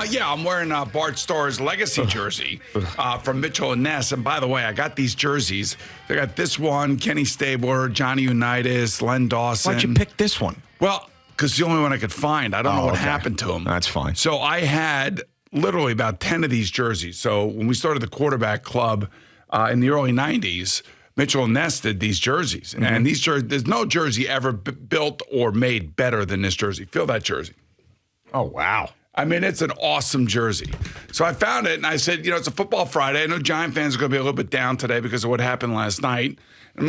Yeah, I'm wearing Bart Starr's legacy jersey from Mitchell and Ness. And by the way, I got these jerseys. I got this one, Kenny Stabler, Johnny Unitas, Len Dawson. Why'd you pick this one? Well, because it's the only one I could find. I don't know what happened to them. That's fine. So I had literally about 10 of these jerseys. So when we started the quarterback club in the early 90s, Mitchell and Ness did these jerseys. Mm-hmm. And these jerseys, there's no jersey ever built or made better than this jersey. Feel that jersey. Oh, wow. I mean, it's an awesome jersey. So I found it, and I said, it's a football Friday. I know Giant fans are going to be a little bit down today because of what happened last night. And,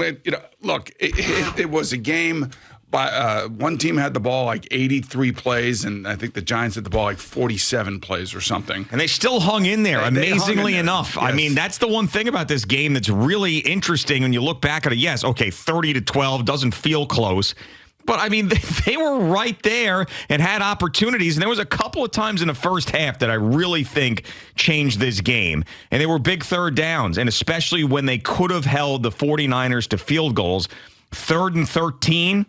look, it was a game. One team had the ball like 83 plays, and I think the Giants had the ball like 47 plays or something. And they still hung in there, amazingly enough. Yes. I mean, that's the one thing about this game that's really interesting when you look back at it. Yes, okay, 30-12 doesn't feel close. But, I mean, they were right there and had opportunities. And there was a couple of times in the first half that I really think changed this game. And they were big third downs, and especially when they could have held the 49ers to field goals. 3rd and 13,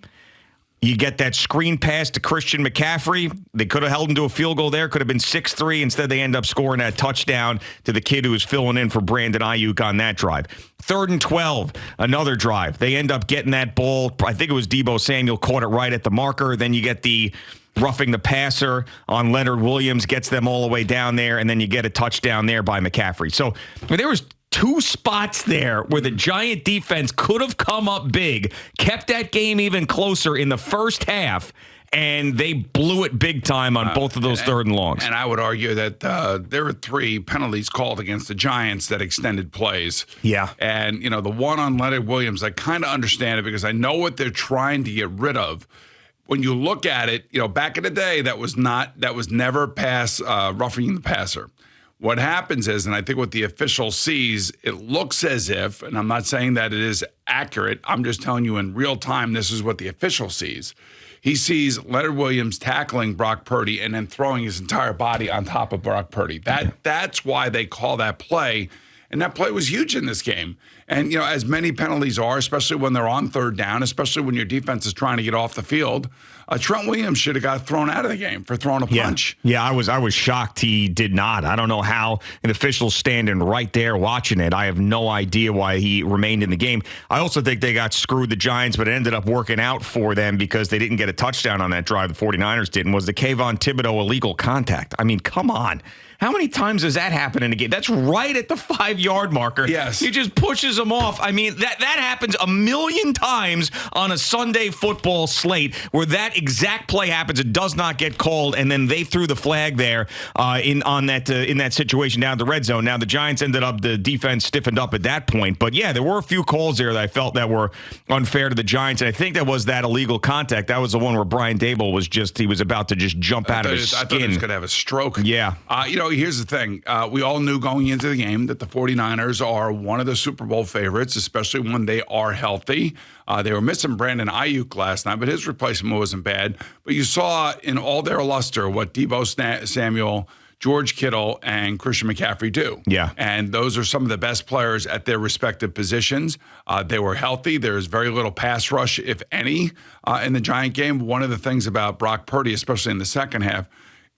you get that screen pass to Christian McCaffrey. They could have held him to a field goal there. Could have been 6-3. Instead, they end up scoring that touchdown to the kid who was filling in for Brandon Ayuk on that drive. 3rd and 12, another drive. They end up getting that ball. I think it was Deebo Samuel caught it right at the marker. Then you get the roughing the passer on Leonard Williams, gets them all the way down there, and then you get a touchdown there by McCaffrey. So there was 2 spots there where the Giant defense could have come up big, kept that game even closer in the first half, and they blew it big time on both of those 3rd and longs. And I would argue that there were 3 penalties called against the Giants that extended plays. Yeah. And, the one on Leonard Williams, I kind of understand it because I know what they're trying to get rid of. When you look at it, back in the day, that was never roughing the passer. What happens is, and I think what the official sees, it looks as if, and I'm not saying that it is accurate, I'm just telling you in real time, this is what the official sees. He sees Leonard Williams tackling Brock Purdy and then throwing his entire body on top of Brock Purdy. That's why they call that play. And that play was huge in this game. And, as many penalties are, especially when they're on 3rd down, especially when your defense is trying to get off the field, Trent Williams should have got thrown out of the game for throwing a punch. Yeah, I was shocked he did not. I don't know how an official standing right there watching it. I have no idea why he remained in the game. I also think they got screwed, the Giants, but it ended up working out for them because they didn't get a touchdown on that drive. The 49ers didn't. Was the Kayvon Thibodeau illegal contact? I mean, come on. How many times does that happen in a game? That's right at the 5-yard marker. Yes. He just pushes them off. I mean, that happens a million times on a Sunday football slate where that exact play happens. It does not get called, and then they threw the flag there in that situation down the red zone. Now, the Giants the defense stiffened up at that point. But, yeah, there were a few calls there that I felt that were unfair to the Giants, and I think that was that illegal contact. That was the one where Brian Dable was about to just jump out of his skin. I thought he was going to have a stroke. Yeah. Here's the thing. We all knew going into the game that the 49ers are one of the Super Bowl favorites, especially when they are healthy. They were missing Brandon Ayuk last night, but his replacement wasn't bad. But you saw in all their luster what Deebo Samuel, George Kittle, and Christian McCaffrey do. Yeah. And those are some of the best players at their respective positions. They were healthy. There's very little pass rush, if any, in the Giant game. One of the things about Brock Purdy, especially in the second half,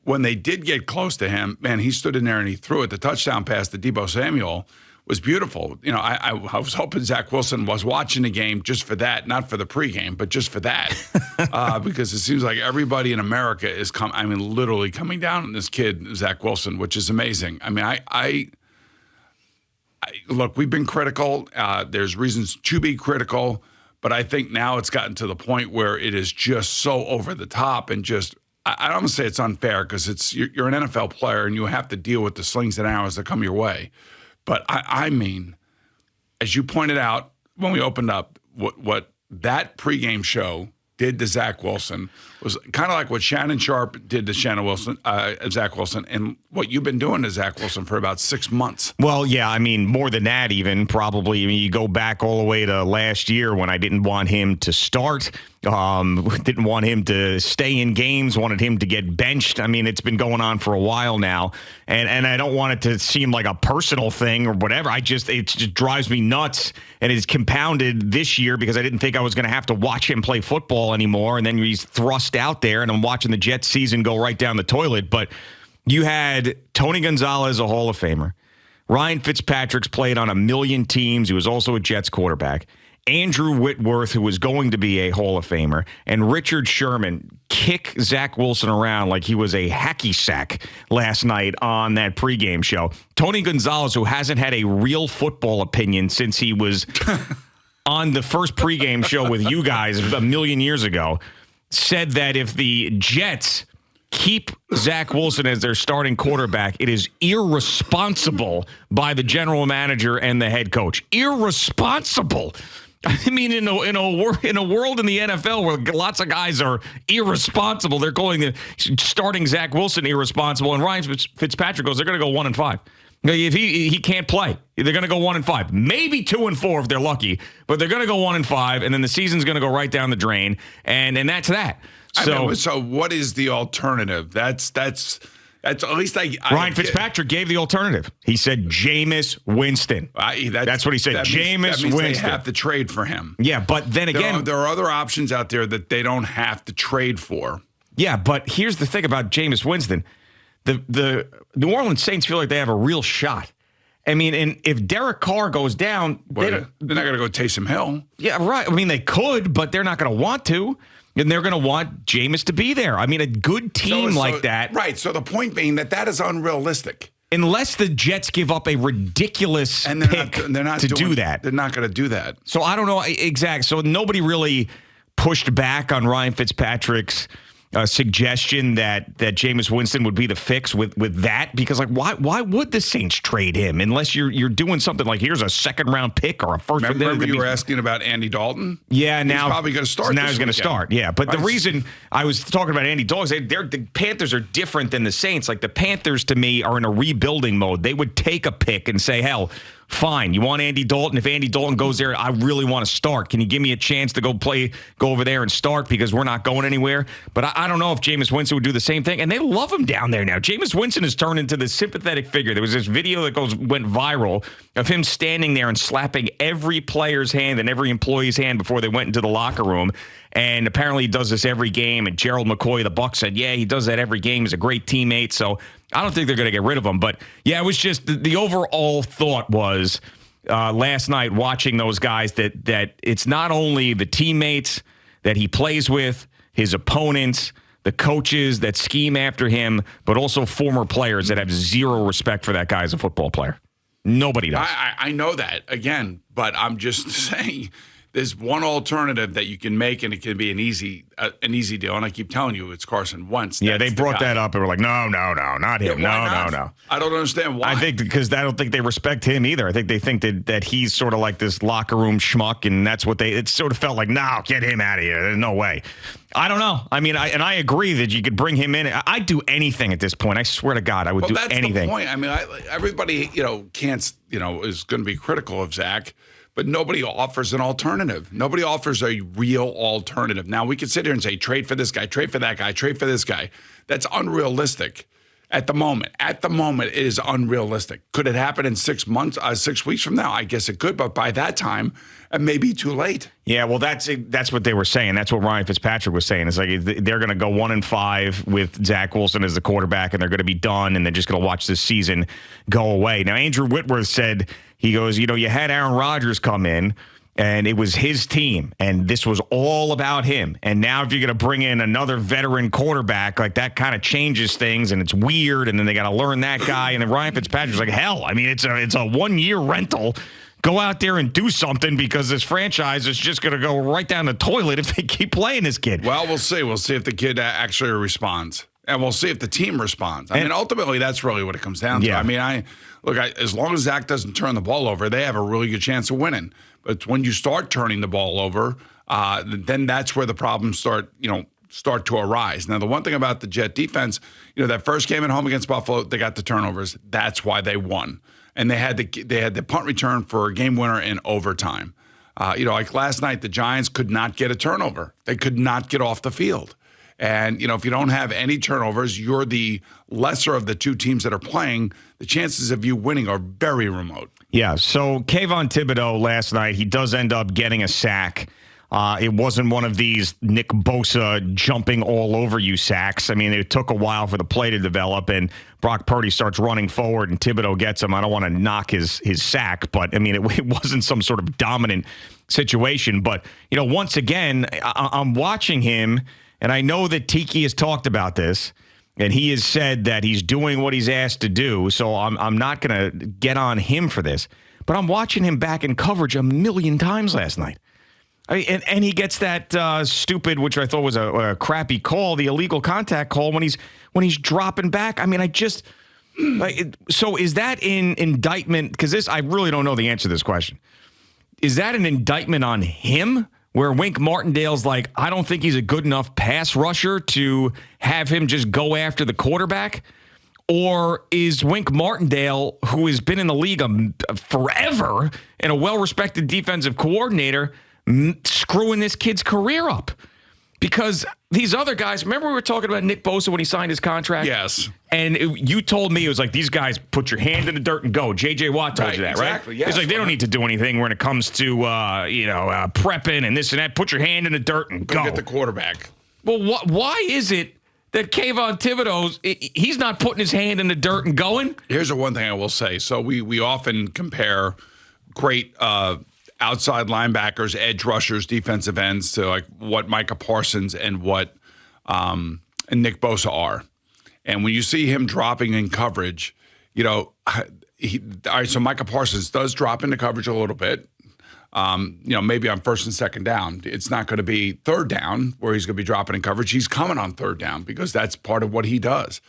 when they did get close to him, man, he stood in there and he threw it. The touchdown pass to Deebo Samuel was beautiful. I was hoping Zach Wilson was watching the game just for that, not for the pregame, but just for that, because it seems like everybody in America is literally coming down on this kid, Zach Wilson, which is amazing. I mean, look, we've been critical. There's reasons to be critical, but I think now it's gotten to the point where it is just so over the top and just. I don't want to say it's unfair because you're an NFL player and you have to deal with the slings and arrows that come your way. But I mean, as you pointed out when we opened up, what that pregame show did to Zach Wilson was kind of like what Shannon Sharp did to Zach Wilson, and what you've been doing to Zach Wilson for about 6 months. Well, yeah, I mean, more than that even, probably. I mean, you go back all the way to last year when I didn't want him to start. Didn't want him to stay in games, wanted him to get benched. I mean, it's been going on for a while now, and I don't want it to seem like a personal thing or whatever. It just drives me nuts, and it's compounded this year because I didn't think I was going to have to watch him play football anymore, and then he's thrust out there, and I'm watching the Jets season go right down the toilet. But You had Tony Gonzalez, a Hall of Famer. Ryan Fitzpatrick's played on a million teams. He was also a Jets quarterback. Andrew Whitworth, who was going to be a Hall of Famer, and Richard Sherman kick Zach Wilson around like he was a hacky sack last night on that pregame show. Tony Gonzalez, who hasn't had a real football opinion since he was on the first pregame show with you guys a million years ago, said that if the Jets keep Zach Wilson as their starting quarterback, it is irresponsible by the general manager and the head coach. Irresponsible. I mean, in a world in the NFL where lots of guys are irresponsible, they're calling the starting Zach Wilson irresponsible, and Ryan Fitzpatrick goes, they're going to go 1-5. If he can't play, they're going to go 1-5, maybe 2-4 if they're lucky, but they're going to go 1-5, and then the season's going to go right down the drain, and that's that. So what is the alternative? That's at least Ryan Fitzpatrick gave the alternative. He said Jameis Winston. That's what he said. Jameis Winston. They have to trade for him. Yeah, but then again, there are other options out there that they don't have to trade for. Yeah, but here's the thing about Jameis Winston: the New Orleans Saints feel like they have a real shot. I mean, and if Derek Carr goes down, they're not going to go Taysom Hill. Yeah, right. I mean, they could, but they're not going to want to. And they're going to want Jameis to be there. I mean, a good team like that. Right. So the point being that is unrealistic. Unless the Jets give up a ridiculous pick to do that. They're not going to do that. So I don't know. Exactly. So nobody really pushed back on Ryan Fitzpatrick's suggestion that Jameis Winston would be the fix with that, because like why would the Saints trade him unless you're doing something like here's a second round pick or a first? Remember you were asking about Andy Dalton? Yeah, now he's probably going to start. So now he's going to start. Yeah, but the reason I was talking about Andy Dalton, the Panthers are different than the Saints. Like the Panthers to me are in a rebuilding mode. They would take a pick and say, hell, fine, you want Andy Dalton? If Andy Dalton goes there, I really want to start. Can you give me a chance to go over there and start, because we're not going anywhere? But I don't know if Jameis Winston would do the same thing. And they love him down there now. Jameis Winston has turned into this sympathetic figure. There was this video that went viral of him standing there and slapping every player's hand and every employee's hand before they went into the locker room. And apparently he does this every game. And Gerald McCoy, the Bucs, said, yeah, he does that every game. He's a great teammate. So I don't think they're going to get rid of him. But, yeah, it was just the overall thought was last night watching those guys that it's not only the teammates that he plays with, his opponents, the coaches that scheme after him, but also former players that have zero respect for that guy as a football player. Nobody does. I know that, again, but I'm just saying there's one alternative that you can make, and it can be an easy deal. And I keep telling you, it's Carson Wentz. Yeah, they brought that up and were like, no, not him. Yeah, no. I don't understand why. I think because I don't think they respect him either. I think they think that he's sort of like this locker room schmuck, and that's what it sort of felt like, no, get him out of here. There's no way. I don't know. I mean, I agree that you could bring him in. I'd do anything at this point. I swear to God, I would do anything. That's the point. I mean, everybody, can't, is going to be critical of Zach. But nobody offers an alternative. Nobody offers a real alternative. Now, we can sit here and say, trade for this guy, trade for that guy, trade for this guy. That's unrealistic at the moment. At the moment, it is unrealistic. Could it happen in 6 months, 6 weeks from now? I guess it could, but by that time, it may be too late. Yeah, well, that's what they were saying. That's what Ryan Fitzpatrick was saying. It's like they're going to go 1-5 with Zach Wilson as the quarterback, and they're going to be done, and they're just going to watch this season go away. Now, Andrew Whitworth said, he goes, you had Aaron Rodgers come in, and it was his team, and this was all about him. And now if you're going to bring in another veteran quarterback, like that kind of changes things, and it's weird, and then they got to learn that guy. And then Ryan Fitzpatrick's like, hell, I mean, it's a 1-year rental. Go out there and do something, because this franchise is just going to go right down the toilet if they keep playing this kid. Well, we'll see. We'll see if the kid actually responds. And we'll see if the team responds. I mean, ultimately, that's really what it comes down to. I mean, as long as Zach doesn't turn the ball over, they have a really good chance of winning. But when you start turning the ball over, then that's where the problems start to arise. Now, the one thing about the Jet defense, that first game at home against Buffalo, they got the turnovers. That's why they won. And they had the punt return for a game winner in overtime. Like last night, the Giants could not get a turnover. They could not get off the field. And, if you don't have any turnovers, you're the lesser of the two teams that are playing. The chances of you winning are very remote. Yeah, so Kayvon Thibodeau last night, he does end up getting a sack It wasn't one of these Nick Bosa jumping all over you sacks. I mean, it took a while for the play to develop, and Brock Purdy starts running forward, and Thibodeau gets him. I don't want to knock his sack, but, I mean, it wasn't some sort of dominant situation. But, once again, I'm watching him, and I know that Tiki has talked about this, and he has said that he's doing what he's asked to do, so I'm not going to get on him for this. But I'm watching him back in coverage a million times last night. And he gets that stupid, which I thought was a crappy call, the illegal contact call when he's dropping back. I mean, so is that an indictment? Because I really don't know the answer to this question. Is that an indictment on him, where Wink Martindale's like, I don't think he's a good enough pass rusher to have him just go after the quarterback? Or is Wink Martindale, who has been in the league forever and a well-respected defensive coordinator, screwing this kid's career up? Because these other guys, remember we were talking about Nick Bosa when he signed his contract? Yes. And you told me, it was like, these guys put your hand in the dirt and go. J.J. Watt told you that, exactly, right? yes. It's like, they don't need to do anything when it comes to, prepping and this and that. Put your hand in the dirt and go. Get the quarterback. Well, why is it that Kayvon Thibodeau's, he's not putting his hand in the dirt and going? Here's the one thing I will say. So we often compare great outside linebackers, edge rushers, defensive ends to like what Micah Parsons and what and Nick Bosa are. And when you see him dropping in coverage, all right, so Micah Parsons does drop into coverage a little bit. Maybe on first and second down. It's not going to be third down where he's going to be dropping in coverage. He's coming on third down because that's part of what he does.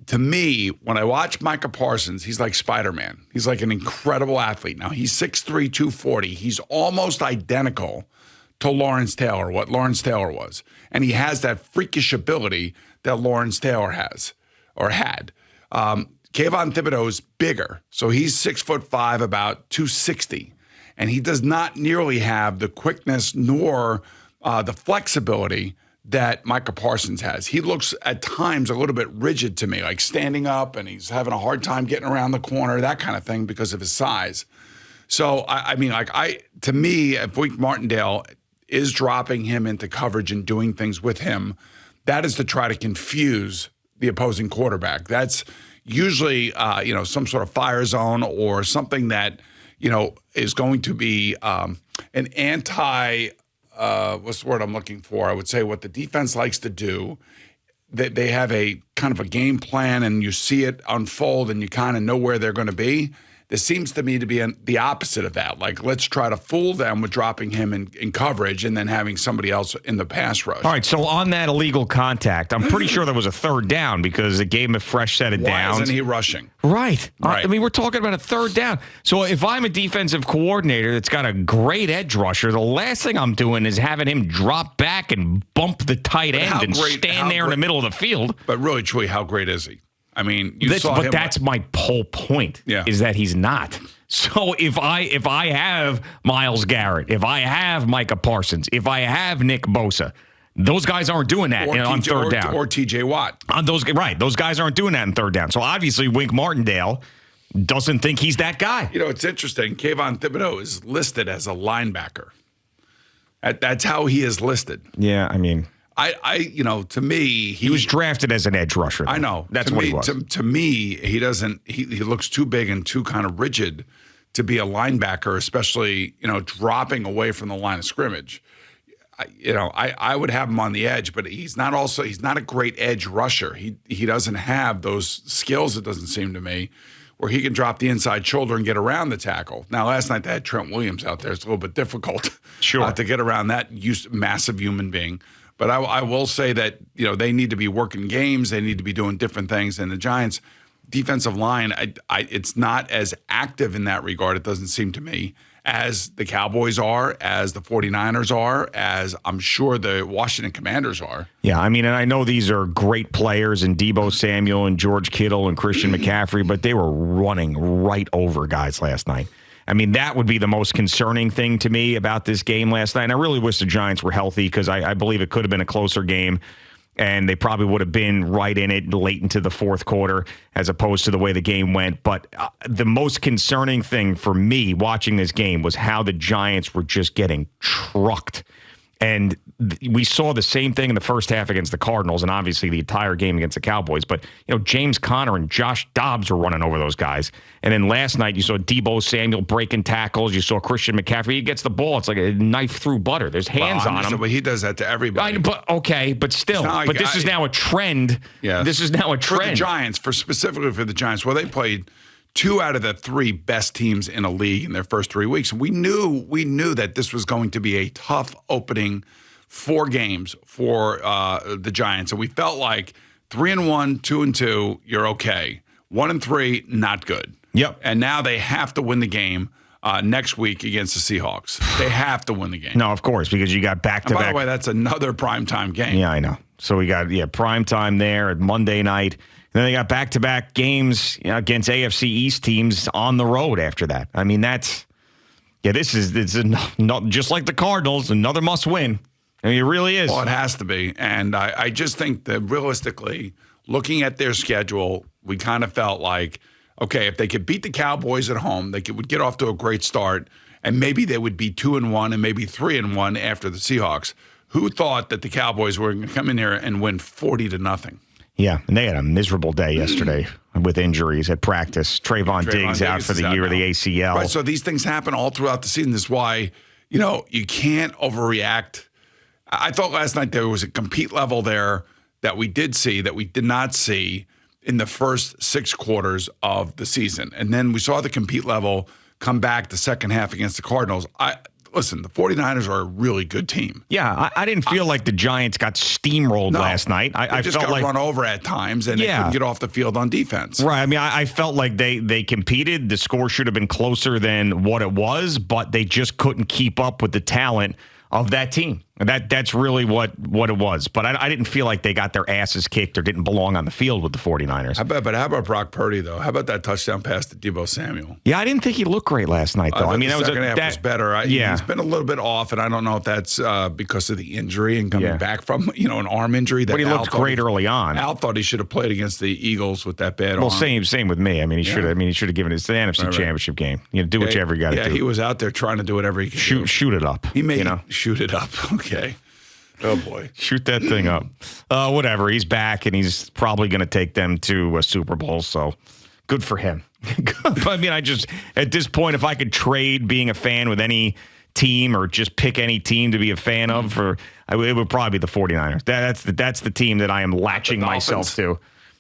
To me, when I watch Micah Parsons, he's like Spider-Man. He's like an incredible athlete. Now, he's 6'3", 240. He's almost identical to Lawrence Taylor, what Lawrence Taylor was. And he has that freakish ability that Lawrence Taylor has or had. Kayvon Thibodeau is bigger. So he's 6'5", about 260. And he does not nearly have the quickness nor the flexibility that Micah Parsons has. He looks at times a little bit rigid to me, like standing up, and he's having a hard time getting around the corner, that kind of thing, because of his size. So, to me, if Wink Martindale is dropping him into coverage and doing things with him, that is to try to confuse the opposing quarterback. That's usually, some sort of fire zone or something that, is going to be an anti- what's the word I'm looking for? I would say what the defense likes to do, they have a kind of a game plan, and you see it unfold and you kind of know where they're going to be. This seems to me to be the opposite of that. Like, let's try to fool them with dropping him in coverage and then having somebody else in the pass rush. All right, so on that illegal contact, I'm pretty sure there was a third down because it gave him a fresh set of downs. Why isn't he rushing? Right. I mean, we're talking about a third down. So if I'm a defensive coordinator that's got a great edge rusher, the last thing I'm doing is having him drop back and bump the tight end and stand there in the middle of the field. But really, truly, how great is he? I mean, that's my whole point. Yeah. Is that he's not. So if I have Myles Garrett, if I have Micah Parsons, if I have Nick Bosa, those guys aren't doing that on third down. Or TJ Watt. Those guys aren't doing that in third down. So obviously Wink Martindale doesn't think he's that guy. It's interesting. Kayvon Thibodeau is listed as a linebacker. That's how he is listed. Yeah, I mean, to me, he was drafted as an edge rusher. I know. That's what he was. To me, he doesn't. He looks too big and too kind of rigid to be a linebacker, especially dropping away from the line of scrimmage. I would have him on the edge, but he's not a great edge rusher. He doesn't have those skills. It doesn't seem to me, where he can drop the inside shoulder and get around the tackle. Now, last night they had Trent Williams out there. It's a little bit difficult, to get around that massive human being. But I will say that, they need to be working games. They need to be doing different things. And the Giants' defensive line, it's not as active in that regard, it doesn't seem to me, as the Cowboys are, as the 49ers are, as I'm sure the Washington Commanders are. Yeah, I mean, and I know these are great players, and Deebo Samuel and George Kittle and Christian McCaffrey, but they were running right over guys last night. I mean, that would be the most concerning thing to me about this game last night. And I really wish the Giants were healthy because I believe it could have been a closer game. and they probably would have been right in it late into the fourth quarter as opposed to the way the game went. But the most concerning thing for me watching this game was how the Giants were just getting trucked. And we saw the same thing in the first half against the Cardinals and obviously the entire game against the Cowboys. But, James Conner and Josh Dobbs were running over those guys. And then last night you saw Deebo Samuel breaking tackles. You saw Christian McCaffrey. He gets the ball. It's like a knife through butter. There's hands on him. But he does that to everybody. But still. But this is now a trend. Yes. This is now a trend. For the Giants, specifically for the Giants, well, they played 2 out of the 3 best teams in a league in their first 3 weeks. And we knew that this was going to be a tough opening 4 games for the Giants. And we felt like 3-1, 2-2, you're okay. 1-3, not good. Yep. And now they have to win the game next week against the Seahawks. They have to win the game. No, of course, because you got back-to-back. By the way, that's another primetime game. Yeah, I know. So we got primetime there at Monday night. Then they got back-to-back games against AFC East teams on the road after that. I mean, this is not just like the Cardinals, another must-win. I mean, it really is. Well, it has to be. And I just think that realistically, looking at their schedule, we kind of felt like, okay, if they could beat the Cowboys at home, they would get off to a great start, and maybe they would be 2-1 and maybe 3-1 after the Seahawks. Who thought that the Cowboys were going to come in here and win 40-0? Yeah, and they had a miserable day yesterday with injuries at practice. Trayvon Diggs out for the year of the ACL. Right, so these things happen all throughout the season. This is why, you can't overreact. I thought last night there was a compete level there that we did see that we did not see in the first 6 quarters of the season. And then we saw the compete level come back the second half against the Cardinals. Listen, the 49ers are a really good team. Yeah, I didn't feel like the Giants got steamrolled last night. I just felt got like run over at times, and they couldn't get off the field on defense. Right. I mean, I felt like they competed. The score should have been closer than what it was, but they just couldn't keep up with the talent of that team. That's really what it was. But I didn't feel like they got their asses kicked or didn't belong on the field with the 49ers. How about Brock Purdy, though? How about that touchdown pass to Deebo Samuel? Yeah, I didn't think he looked great last night, though. I mean, the second half was better. He's been a little bit off, and I don't know if that's because of the injury and coming back from an arm injury. But he looked great early on. Al thought he should have played against the Eagles with that bad arm. Well, same with me. I mean, he should have. He should have given it. It's the NFC Championship game. Do whatever you got to do. Yeah, he was out there trying to do whatever he could. Shoot it up. He may shoot it up. Okay. Oh, boy. Shoot that thing up. Whatever. He's back, and he's probably going to take them to a Super Bowl, so good for him. I mean, at this point, if I could trade being a fan with any team or just pick any team to be a fan of, it would probably be the 49ers. That's the team that I am latching myself to.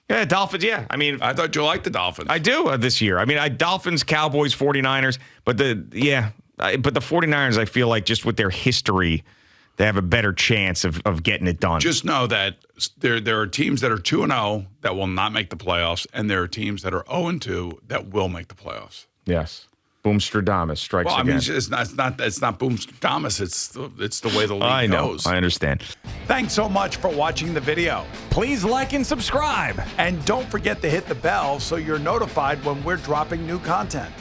Yeah, Dolphins, yeah. I mean, I thought you liked the Dolphins. I do this year. I mean, Dolphins, Cowboys, 49ers, but the 49ers, I feel like just with their history, they have a better chance of getting it done. Just know that there are teams that are 2-0 that will not make the playoffs, and there are teams that are 0-2 that will make the playoffs. Yes. Boomstradamus strikes again. Well, I mean, it's not Boomstradamus. It's the way the league goes. I understand. Thanks so much for watching the video. Please like and subscribe. And don't forget to hit the bell so you're notified when we're dropping new content.